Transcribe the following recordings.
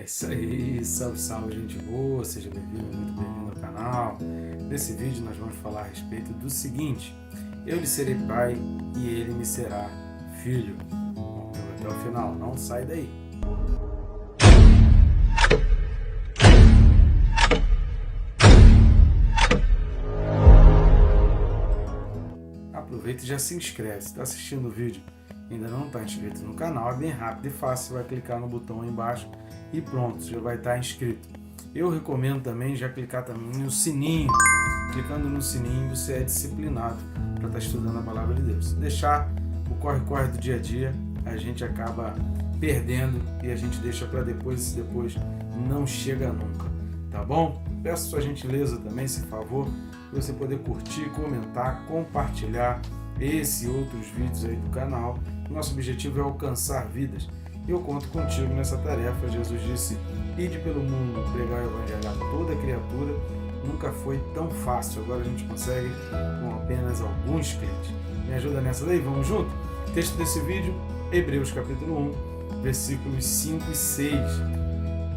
É isso aí, salve, salve, gente boa, seja bem-vindo, muito bem-vindo ao canal. Nesse vídeo nós vamos falar a respeito do seguinte: eu lhe serei pai e ele me será filho. Vamos até o final, não sai daí. Aproveita e já se inscreve. Se está assistindo o vídeo e ainda não está inscrito no canal, é bem rápido e fácil. Você vai clicar no botão aí embaixo e pronto, já vai estar inscrito. Eu recomendo também já clicar também no sininho. Clicando no sininho você é disciplinado para estar estudando a palavra de Deus. Se deixar o corre-corre do dia a dia, a gente acaba perdendo e a gente deixa para depois, e se depois não chega nunca, tá bom? Peço sua gentileza também, esse favor, para você poder curtir, comentar, compartilhar esse e outros vídeos aí do canal. Nosso objetivo é alcançar vidas. E eu conto contigo nessa tarefa. Jesus disse: ide pelo mundo, pregar o evangelho a toda criatura. Nunca foi tão fácil. Agora a gente consegue com apenas alguns cliques. Me ajuda nessa daí? Vamos junto? Texto desse vídeo, Hebreus capítulo 1, versículos 5 e 6.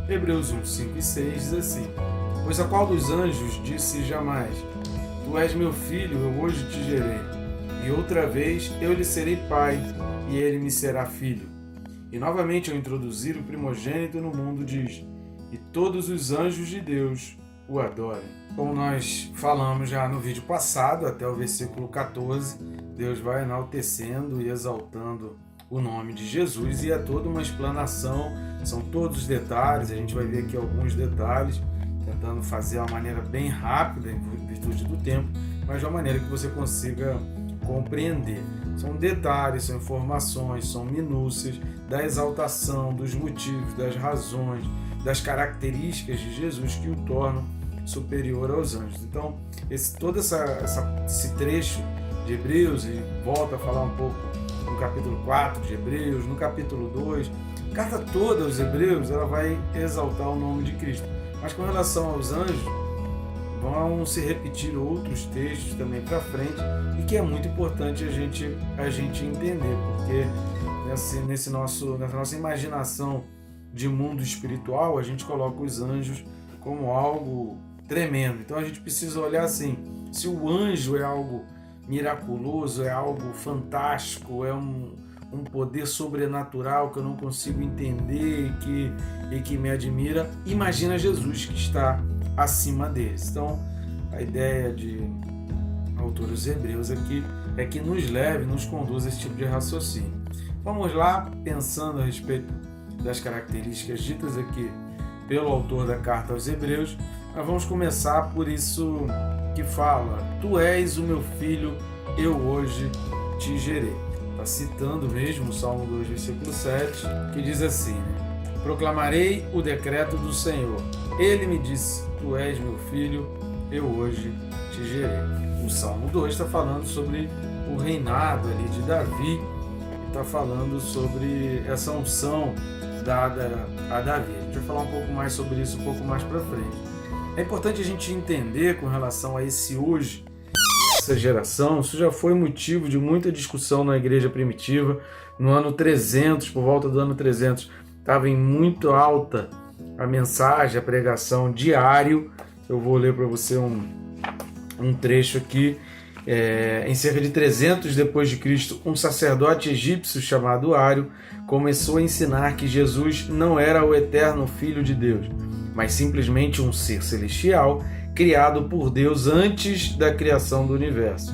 Hebreus 1, 5 e 6 diz assim: pois a qual dos anjos disse jamais: tu és meu filho, eu hoje te gerei. E outra vez eu lhe serei pai, e ele me será filho. E novamente ao introduzir o primogênito no mundo diz: e todos os anjos de Deus o adorem. Como nós falamos já no vídeo passado, até o versículo 14, Deus vai enaltecendo e exaltando o nome de Jesus, e é toda uma explanação, são todos os detalhes, a gente vai ver aqui alguns detalhes, tentando fazer de uma maneira bem rápida, em virtude do tempo, mas de uma maneira que você consiga compreender. São detalhes, são informações, são minúcias da exaltação, dos motivos, das razões, das características de Jesus que o tornam superior aos anjos. Então, todo esse trecho de Hebreus, e volta a falar um pouco no capítulo 4 de Hebreus, no capítulo 2, a carta toda aos Hebreus, ela vai exaltar o nome de Cristo. Mas com relação aos anjos, vão se repetir outros textos também para frente, e que é muito importante a gente entender, porque nessa nossa imaginação de mundo espiritual, a gente coloca os anjos como algo tremendo. Então a gente precisa olhar assim: se o anjo é algo miraculoso, é algo fantástico, é um poder sobrenatural que eu não consigo entender e que me admira, imagina Jesus, que está acima deles. Então, a ideia de autores hebreus aqui é que nos leve, nos conduza a esse tipo de raciocínio. Vamos lá, pensando a respeito das características ditas aqui pelo autor da carta aos Hebreus. Nós vamos começar por isso que fala: tu és o meu filho, eu hoje te gerei. Está citando mesmo o Salmo 2, versículo 7, que diz assim, né? Proclamarei o decreto do Senhor. Ele me disse: tu és meu filho, eu hoje te gerei. O Salmo 2 está falando sobre o reinado ali de Davi, e está falando sobre essa unção dada a Davi. A gente vai falar um pouco mais sobre isso um pouco mais para frente. É importante a gente entender com relação a esse hoje, essa geração. Isso já foi motivo de muita discussão na igreja primitiva. No ano 300, por volta do ano 300, estava em muito alta a mensagem, a pregação diário. Eu vou ler para você um trecho aqui. Em cerca de 300 depois de Cristo, um sacerdote egípcio chamado Ário começou a ensinar que Jesus não era o eterno Filho de Deus, mas simplesmente um ser celestial criado por Deus antes da criação do universo.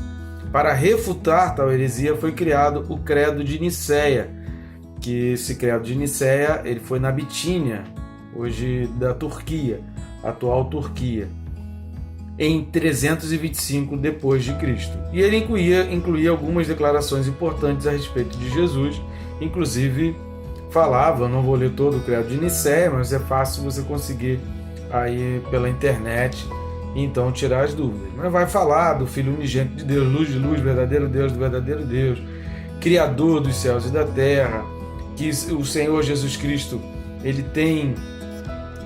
Para refutar tal heresia foi criado o Credo de Nicéia, que esse Credo de Nicéia ele foi na Bitínia, hoje da Turquia, atual Turquia, em 325 depois de Cristo. E ele incluía algumas declarações importantes a respeito de Jesus, inclusive falava, não vou ler todo o Credo de Nicéia, mas é fácil você conseguir aí pela internet, então tirar as dúvidas. Mas vai falar do Filho unigênito de Deus, luz de luz, verdadeiro Deus do verdadeiro Deus, Criador dos céus e da terra, que o Senhor Jesus Cristo, ele tem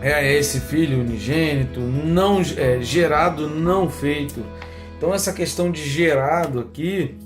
esse Filho unigênito, não gerado, não feito. Então essa questão de gerado aqui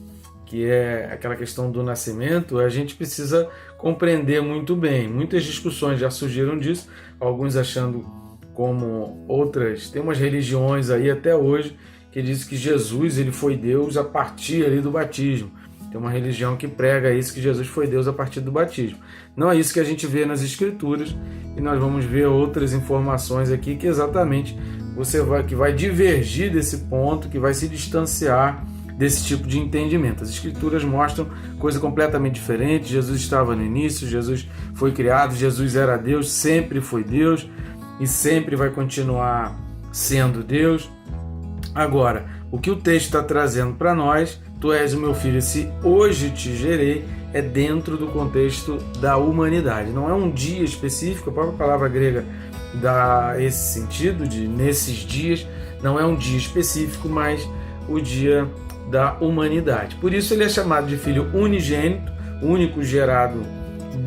que é aquela questão do nascimento, a gente precisa compreender muito bem. Muitas discussões já surgiram disso, alguns achando como outras. Tem umas religiões aí até hoje que dizem que Jesus ele foi Deus a partir ali do batismo. Tem uma religião que prega isso, que Jesus foi Deus a partir do batismo. Não é isso que a gente vê nas Escrituras, e nós vamos ver outras informações aqui que exatamente que vai divergir desse ponto, que vai se distanciar desse tipo de entendimento. As Escrituras mostram coisa completamente diferente. Jesus estava no início, Jesus foi criado, Jesus era Deus, sempre foi Deus e sempre vai continuar sendo Deus. Agora, o que o texto está trazendo para nós, tu és o meu filho, se hoje te gerei, é dentro do contexto da humanidade. Não é um dia específico, a própria palavra grega dá esse sentido de nesses dias, não é um dia específico, mas o dia da humanidade. Por isso ele é chamado de filho unigênito, único gerado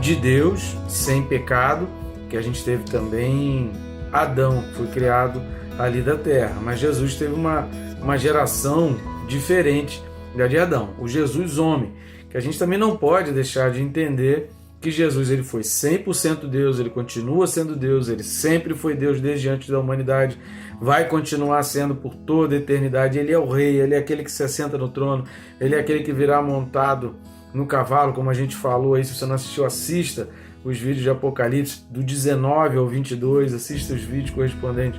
de Deus, sem pecado, que a gente teve também Adão, foi criado ali da terra, mas Jesus teve uma geração diferente da de Adão, o Jesus homem, que a gente também não pode deixar de entender que Jesus ele foi 100% Deus, ele continua sendo Deus, ele sempre foi Deus desde antes da humanidade, vai continuar sendo por toda a eternidade. Ele é o rei, ele é aquele que se assenta no trono, ele é aquele que virá montado no cavalo, como a gente falou aí. Se você não assistiu, assista os vídeos de Apocalipse do 19 ao 22, assista os vídeos correspondentes,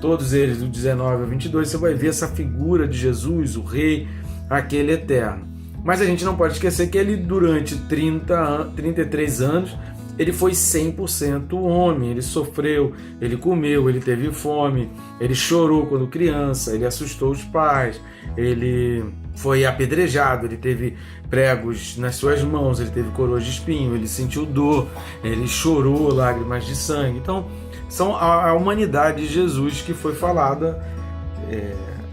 todos eles do 19 ao 22, você vai ver essa figura de Jesus, o rei, aquele eterno. Mas a gente não pode esquecer que ele, durante 33 anos, ele foi 100% homem. Ele sofreu, ele comeu, ele teve fome, ele chorou quando criança, ele assustou os pais, ele foi apedrejado, ele teve pregos nas suas mãos, ele teve coroas de espinho, ele sentiu dor, ele chorou lágrimas de sangue. Então, são a humanidade de Jesus que foi falada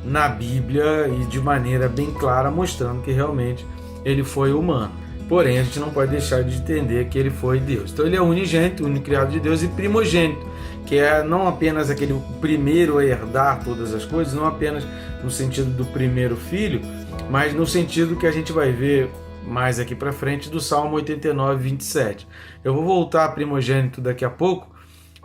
na Bíblia e de maneira bem clara, mostrando que realmente ele foi humano. Porém, a gente não pode deixar de entender que ele foi Deus. Então ele é unigênito, único criado de Deus, e primogênito, que é não apenas aquele primeiro a herdar todas as coisas, não apenas no sentido do primeiro filho, mas no sentido que a gente vai ver mais aqui para frente do Salmo 89, 27. Eu vou voltar a primogênito daqui a pouco,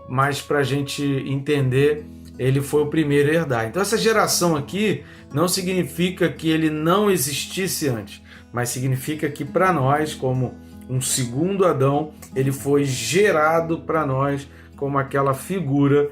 mas para a gente entender, ele foi o primeiro a herdar. Então essa geração aqui não significa que ele não existisse antes, mas significa que para nós, como um segundo Adão, ele foi gerado para nós como aquela figura,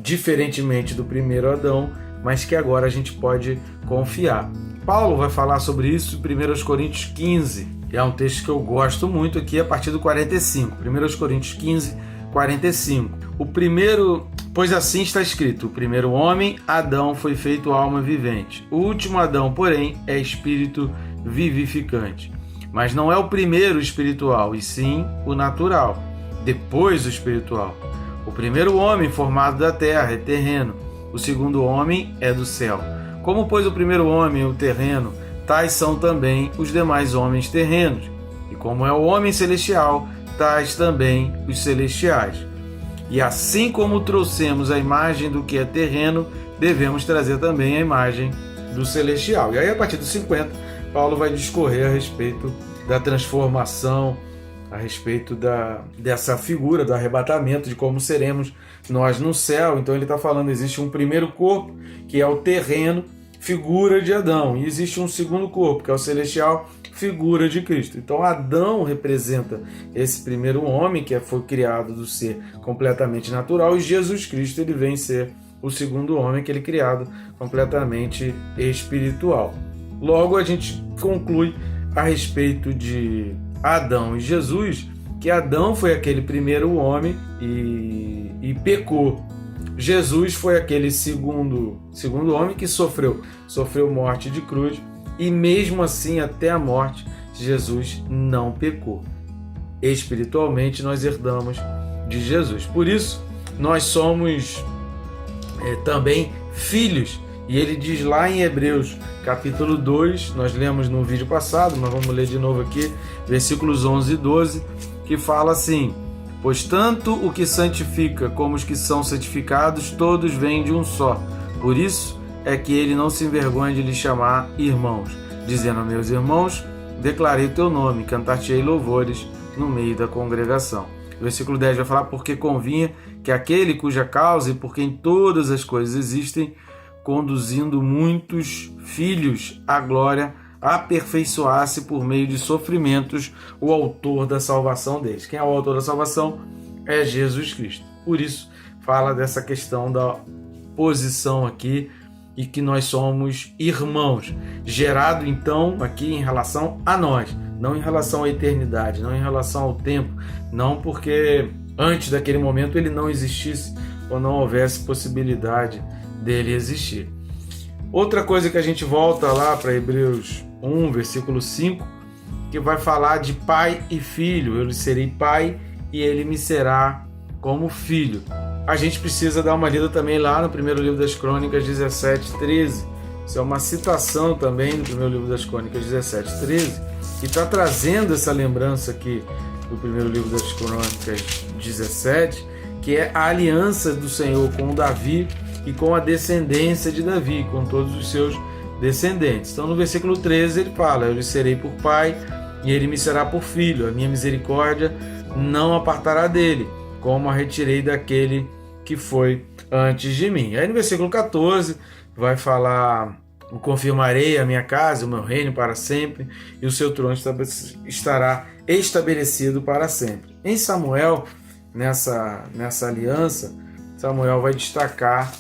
diferentemente do primeiro Adão, mas que agora a gente pode confiar. Paulo vai falar sobre isso em 1 Coríntios 15, é um texto que eu gosto muito aqui, a partir do 45. 1 Coríntios 15, 45. O primeiro, pois assim está escrito, o primeiro homem, Adão, foi feito alma vivente. O último Adão, porém, é espírito vivificante. Mas não é o primeiro espiritual, e sim o natural, depois o espiritual. O primeiro homem formado da terra é terreno, o segundo homem é do céu. Como, pois, o primeiro homem é o terreno, tais são também os demais homens terrenos. E como é o homem celestial, tais também os celestiais. E assim como trouxemos a imagem do que é terreno, devemos trazer também a imagem do celestial. E aí, a partir dos 50, Paulo vai discorrer a respeito da transformação, a respeito dessa figura do arrebatamento, de como seremos nós no céu. Então ele está falando, existe um primeiro corpo, que é o terreno, figura de Adão, e existe um segundo corpo, que é o celestial, figura de Cristo. Então Adão representa esse primeiro homem, que foi criado do ser completamente natural, e Jesus Cristo ele vem ser o segundo homem, que ele é criado completamente espiritual. Logo a gente conclui a respeito de Adão e Jesus, que Adão foi aquele primeiro homem e pecou. Jesus foi aquele segundo homem que sofreu morte de cruz, e mesmo assim, até a morte, Jesus não pecou. Espiritualmente, nós herdamos de Jesus. Por isso, nós somos também filhos. E ele diz lá em Hebreus, capítulo 2, nós lemos no vídeo passado, mas vamos ler de novo aqui, versículos 11 e 12, que fala assim: pois tanto o que santifica como os que são santificados, todos vêm de um só. Por isso é que ele não se envergonha de lhes chamar irmãos. dizendo: meus irmãos, declarei o teu nome, cantar-te-ei louvores no meio da congregação. O versículo 10 vai falar: porque convinha que aquele cuja causa e por quem todas as coisas existem, conduzindo muitos filhos à glória, aperfeiçoasse por meio de sofrimentos o autor da salvação deles. Quem é o autor da salvação? É Jesus Cristo. Por isso, fala dessa questão da posição aqui e que nós somos irmãos. Gerado, então, aqui em relação a nós, não em relação à eternidade, não em relação ao tempo, não porque antes daquele momento ele não existisse ou não houvesse possibilidade dele existir. Outra coisa que a gente volta lá para Hebreus 1, versículo 5, que vai falar de pai e filho. Eu lhe serei pai e ele me será como filho. A gente precisa dar uma lida também lá no primeiro livro das Crônicas 17:13. Isso é uma citação também do primeiro livro das Crônicas 17:13, que está trazendo essa lembrança aqui do primeiro livro das Crônicas 17, que é a aliança do Senhor com Davi e com a descendência de Davi, com todos os seus descendentes. Então no versículo 13 ele fala: eu lhe serei por pai e ele me será por filho, a minha misericórdia não apartará dele, como a retirei daquele que foi antes de mim. Aí no versículo 14 vai falar: confirmarei a minha casa, o meu reino para sempre, e o seu trono estará estabelecido para sempre. Em Samuel, nessa aliança, Samuel vai destacar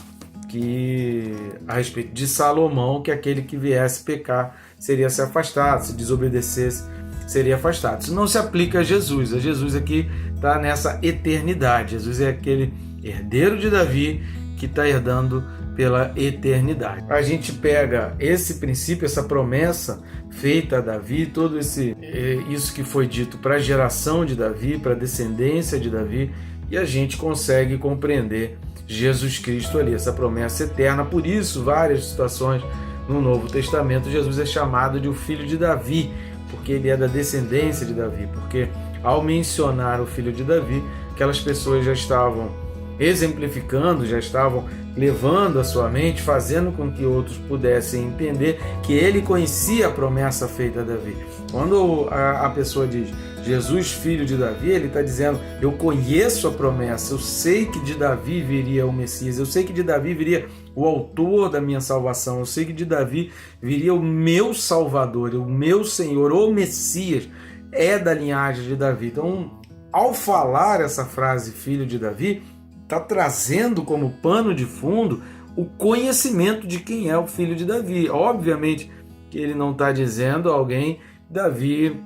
que a respeito de Salomão, que aquele que viesse pecar seria se afastado, se desobedecesse seria afastado. Isso não se aplica a Jesus. A Jesus aqui está nessa eternidade. Jesus é aquele herdeiro de Davi que está herdando pela eternidade. A gente pega esse princípio, essa promessa feita a Davi, todo isso que foi dito para a geração de Davi, para a descendência de Davi, e a gente consegue compreender Jesus Cristo ali, essa promessa eterna. Por isso, várias situações no Novo Testamento, Jesus é chamado de o filho de Davi, porque ele é da descendência de Davi, porque ao mencionar o filho de Davi, aquelas pessoas já estavam exemplificando, já estavam levando a sua mente, fazendo com que outros pudessem entender que ele conhecia a promessa feita a Davi. Quando a pessoa diz Jesus, filho de Davi, ele está dizendo: eu conheço a promessa, eu sei que de Davi viria o Messias, eu sei que de Davi viria o autor da minha salvação, eu sei que de Davi viria o meu Salvador, o meu Senhor, o Messias, é da linhagem de Davi. Então, ao falar essa frase, filho de Davi, está trazendo como pano de fundo o conhecimento de quem é o filho de Davi. Obviamente que ele não está dizendo alguém, Davi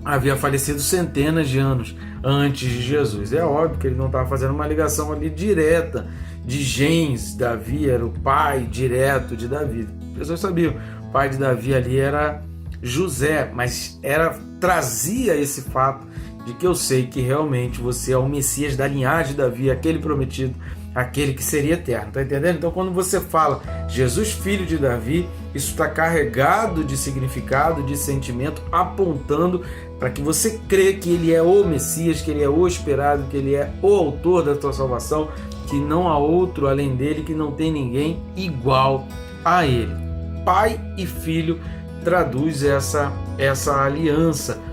havia falecido centenas de anos antes de Jesus. É óbvio que ele não estava fazendo uma ligação ali direta de genes. Davi era o pai direto de Davi. As pessoas sabiam, o pai de Davi ali era José, mas trazia esse fato de que eu sei que realmente você é o Messias da linhagem de Davi, aquele prometido, aquele que seria eterno. Tá entendendo? Então, quando você fala Jesus, filho de Davi, isso está carregado de significado, de sentimento, apontando para que você crê que ele é o Messias, que ele é o esperado, que ele é o autor da tua salvação, que não há outro além dele, que não tem ninguém igual a ele. Pai e filho traduz essa aliança.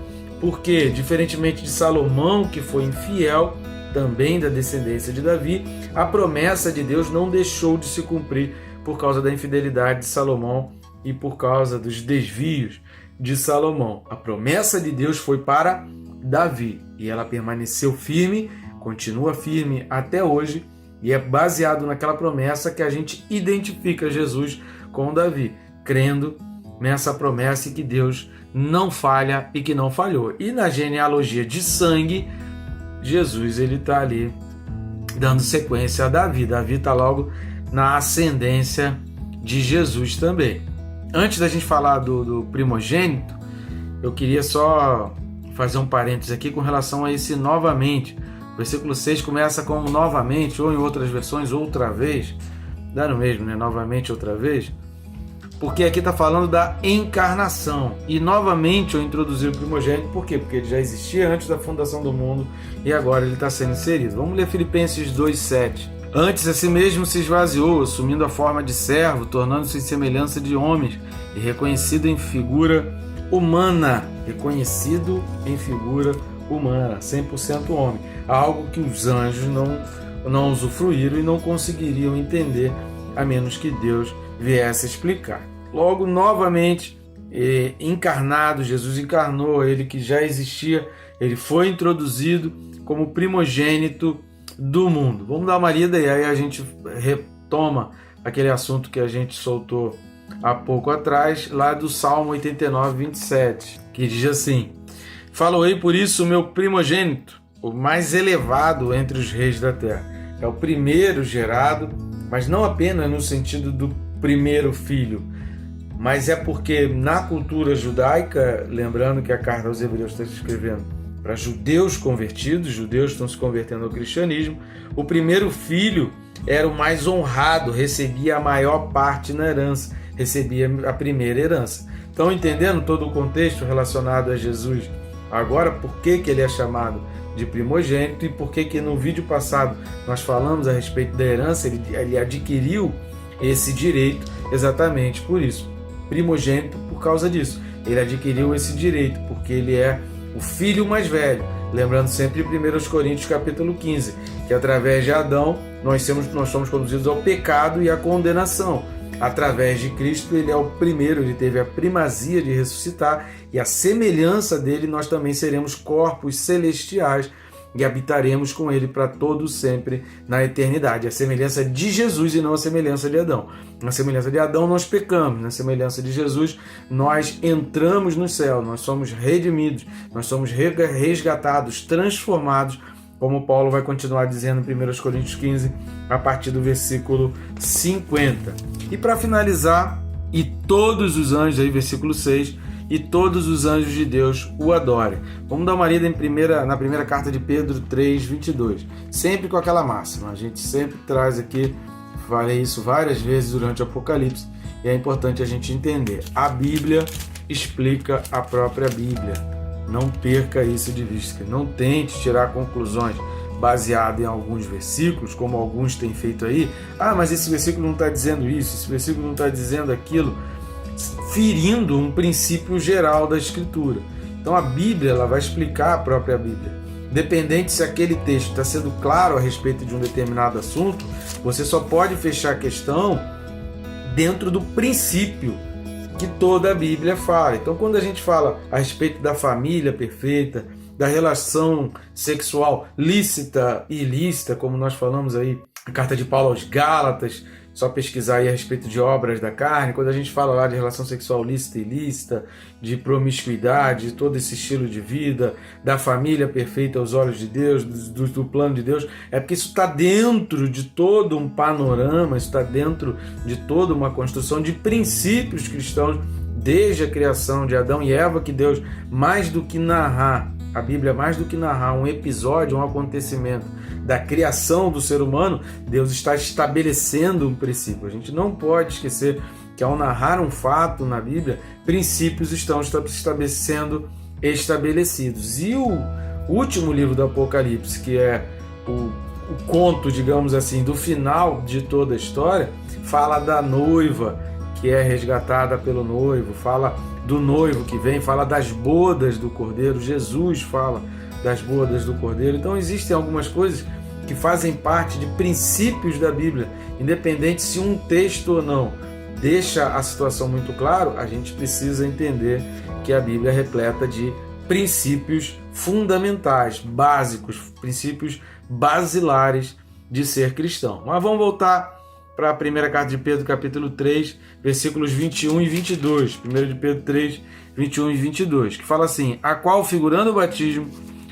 Porque, diferentemente de Salomão, que foi infiel, também da descendência de Davi, a promessa de Deus não deixou de se cumprir por causa da infidelidade de Salomão e por causa dos desvios de Salomão. A promessa de Deus foi para Davi e ela permaneceu firme, continua firme até hoje, e é baseado naquela promessa que a gente identifica Jesus com Davi, crendo nessa promessa que Deus não falha e que não falhou. E na genealogia de sangue, Jesus ele está ali dando sequência a Davi. Davi está logo na ascendência de Jesus também. Antes da gente falar do primogênito, eu queria só fazer um parênteses aqui com relação a esse novamente. O versículo 6 começa com novamente, ou em outras versões, outra vez. Dá no mesmo, né? Novamente, outra vez. Porque aqui está falando da encarnação. E novamente eu introduzi o primogênito, por quê? Porque ele já existia antes da fundação do mundo e agora ele está sendo inserido. Vamos ler Filipenses 2,7. Antes a si mesmo se esvaziou, assumindo a forma de servo, tornando-se em semelhança de homens e reconhecido em figura humana. Reconhecido em figura humana, 100% homem. Algo que os anjos não usufruíram e não conseguiriam entender, a menos que Deus viesse explicar. Logo, novamente, encarnado, Jesus encarnou, ele que já existia, ele foi introduzido como primogênito do mundo. Vamos dar uma lida e aí a gente retoma aquele assunto que a gente soltou há pouco atrás, lá do Salmo 89, 27, que diz assim: Faloei por isso o meu primogênito, o mais elevado entre os reis da terra. É o primeiro gerado, mas não apenas no sentido do primeiro filho, mas é porque na cultura judaica, lembrando que a carta aos Hebreus está escrevendo para judeus convertidos, judeus estão se convertendo ao cristianismo, o primeiro filho era o mais honrado, recebia a maior parte na herança, recebia a primeira herança. Estão entendendo todo o contexto relacionado a Jesus? Agora, por que ele é chamado de primogênito e por que no vídeo passado nós falamos a respeito da herança, ele adquiriu esse direito exatamente por isso. Primogênito por causa disso. Ele adquiriu esse direito porque ele é o filho mais velho. Lembrando sempre 1 Coríntios capítulo 15, que através de Adão nós somos conduzidos ao pecado e à condenação. Através de Cristo, ele é o primeiro, ele teve a primazia de ressuscitar e a semelhança dele nós também seremos corpos celestiais e habitaremos com ele para todo sempre na eternidade. A semelhança de Jesus e não a semelhança de Adão. Na semelhança de Adão nós pecamos, na semelhança de Jesus nós entramos no céu, nós somos redimidos, nós somos resgatados, transformados, como Paulo vai continuar dizendo em 1 Coríntios 15, a partir do versículo 50. E para finalizar, e todos os anjos, aí versículo 6, e todos os anjos de Deus o adorem. Vamos dar uma lida na primeira carta de Pedro 3, 22. Sempre com aquela máxima, a gente sempre traz aqui, falei isso várias vezes durante o Apocalipse, e é importante a gente entender. A Bíblia explica a própria Bíblia. Não perca isso de vista. Não tente tirar conclusões baseadas em alguns versículos, como alguns têm feito aí. Ah, mas esse versículo não está dizendo isso, esse versículo não está dizendo aquilo, ferindo um princípio geral da Escritura. Então a Bíblia ela vai explicar a própria Bíblia. Independente se aquele texto está sendo claro a respeito de um determinado assunto, você só pode fechar a questão dentro do princípio que toda a Bíblia fala. Então quando a gente fala a respeito da família perfeita, da relação sexual lícita e ilícita, como nós falamos aí, a carta de Paulo aos Gálatas, só pesquisar aí a respeito de obras da carne, quando a gente fala lá de relação sexual lícita e ilícita, de promiscuidade, de todo esse estilo de vida, da família perfeita aos olhos de Deus, do plano de Deus, é porque isso está dentro de todo um panorama, isso está dentro de toda uma construção de princípios cristãos, desde a criação de Adão e Eva, que Deus, mais do que narrar, a Bíblia, mais do que narrar um episódio, um acontecimento da criação do ser humano, Deus está estabelecendo um princípio. A gente não pode esquecer que ao narrar um fato na Bíblia, princípios estão sendo estabelecidos. E o último livro do Apocalipse, que é o conto, digamos assim, do final de toda a história, fala da noiva que é resgatada pelo noivo, fala do noivo que vem, fala das bodas do Cordeiro. Jesus fala das bodas do Cordeiro. Então existem algumas coisas que fazem parte de princípios da Bíblia, independente se um texto ou não deixa a situação muito clara, a gente precisa entender que a Bíblia é repleta de princípios fundamentais, básicos, princípios basilares de ser cristão. Mas vamos voltar para a primeira carta de Pedro, capítulo 3, versículos 21 e 22. 1 de Pedro 3, 21 e 22, que fala assim: a qual, figurando o batismo,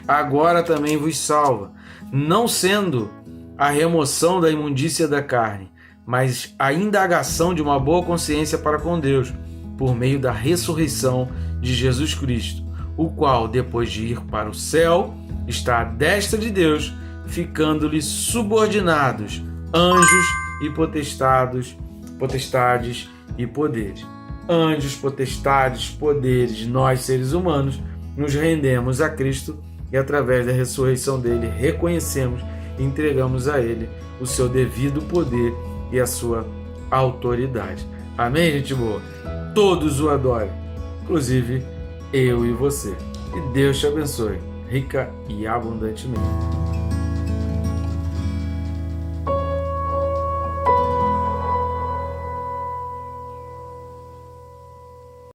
agora também vos salva, não sendo a remoção da imundícia da carne, mas a indagação de uma boa consciência para com Deus, por meio da ressurreição de Jesus Cristo, o qual, depois de ir para o céu, está à destra de Deus, ficando-lhe subordinados anjos e potestades e poderes. Anjos, potestades, poderes, nós seres humanos nos rendemos a Cristo e através da ressurreição dele reconhecemos e entregamos a Ele o seu devido poder e a sua autoridade. Amém, gente boa? Todos o adorem, inclusive eu e você. E Deus te abençoe, rica e abundantemente.